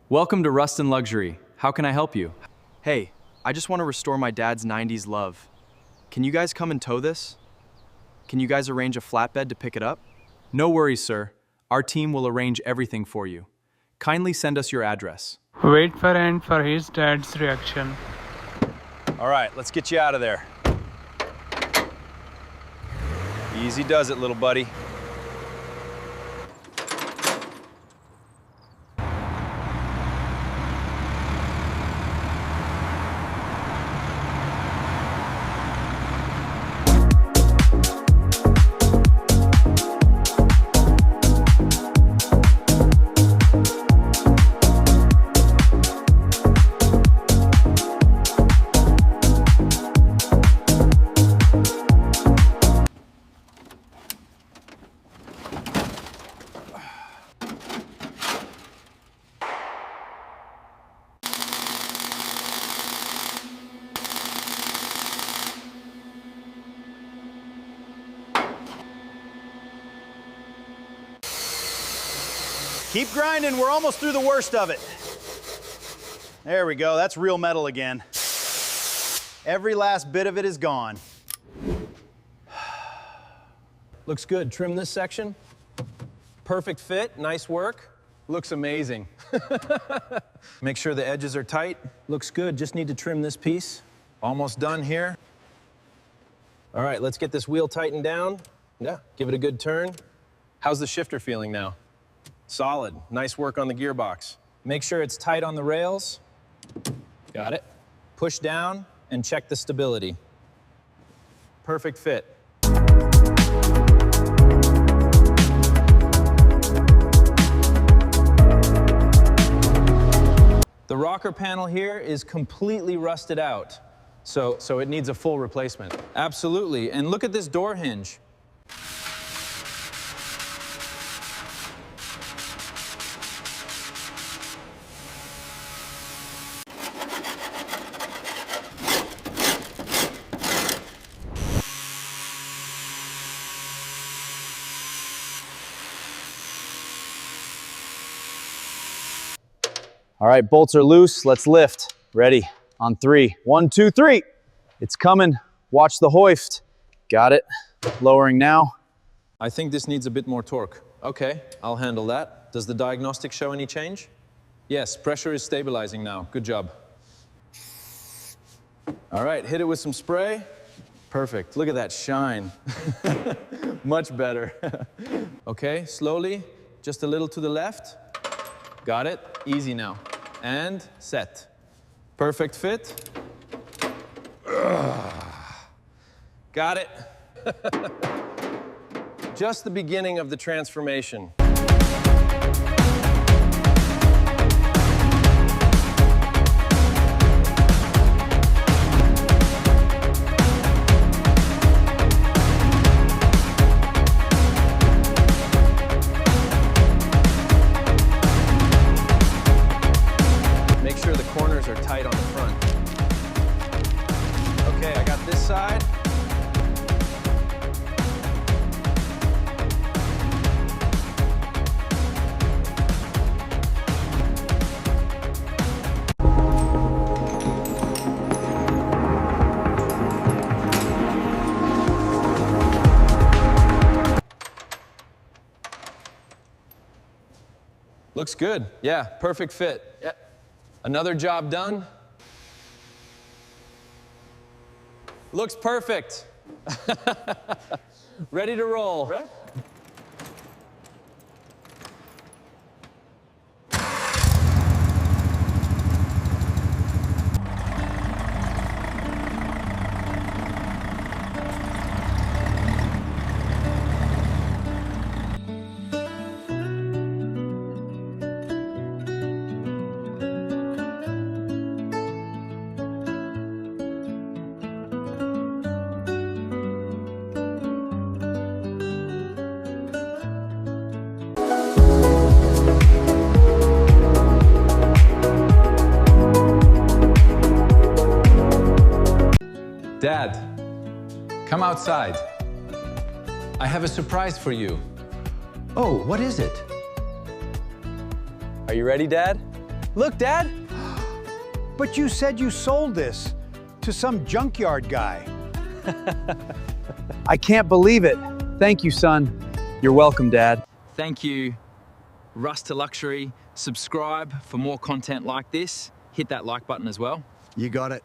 Welcome to Rustin Luxury. How can I help you? Hey, I just want to restore my dad's 90s love. Can you guys come and tow this? Can you guys arrange a flatbed to pick it up? No worries, sir. Our team will arrange everything for you. Kindly send us your address. Wait for his dad's reaction. All right, let's get you out of there. Easy does it, little buddy. Keep grinding, we're almost through the worst of it. There we go, that's real metal again. Every last bit of it is gone. Looks good. Trim this section. Perfect fit, nice work. Looks amazing. Make sure the edges are tight. Looks good, just need to trim this piece. Almost done here. All right, let's get this wheel tightened down. Yeah, give it a good turn. How's the shifter feeling now? Solid, nice work on the gearbox. Make sure it's tight on the rails. Got it. Push down and check the stability. Perfect fit. The rocker panel here is completely rusted out. So it needs a full replacement. Absolutely, and look at this door hinge. All right, bolts are loose, let's lift. Ready, on 3. 1, 2, 3. It's coming, watch the hoist. Got it, lowering now. I think this needs a bit more torque. Okay, I'll handle that. Does the diagnostic show any change? Yes, pressure is stabilizing now. Good job. All right, hit it with some spray. Perfect, look at that shine. Much better. Okay, slowly, just a little to the left. Got it, easy now. And set. Perfect fit. Got it. Just the beginning of the transformation. Make sure the corners are tight on the front. Okay, I got this side. Looks good. Yeah, perfect fit. Yeah. Another job done. Looks perfect. Ready to roll. Right. Dad, come outside. I have a surprise for you. Oh, what is it? Are you ready, Dad? Look, Dad. But you said you sold this to some junkyard guy. I can't believe it. Thank you, son. You're welcome, Dad. Thank you, Rust to Luxury. Subscribe for more content like this. Hit that like button as well. You got it.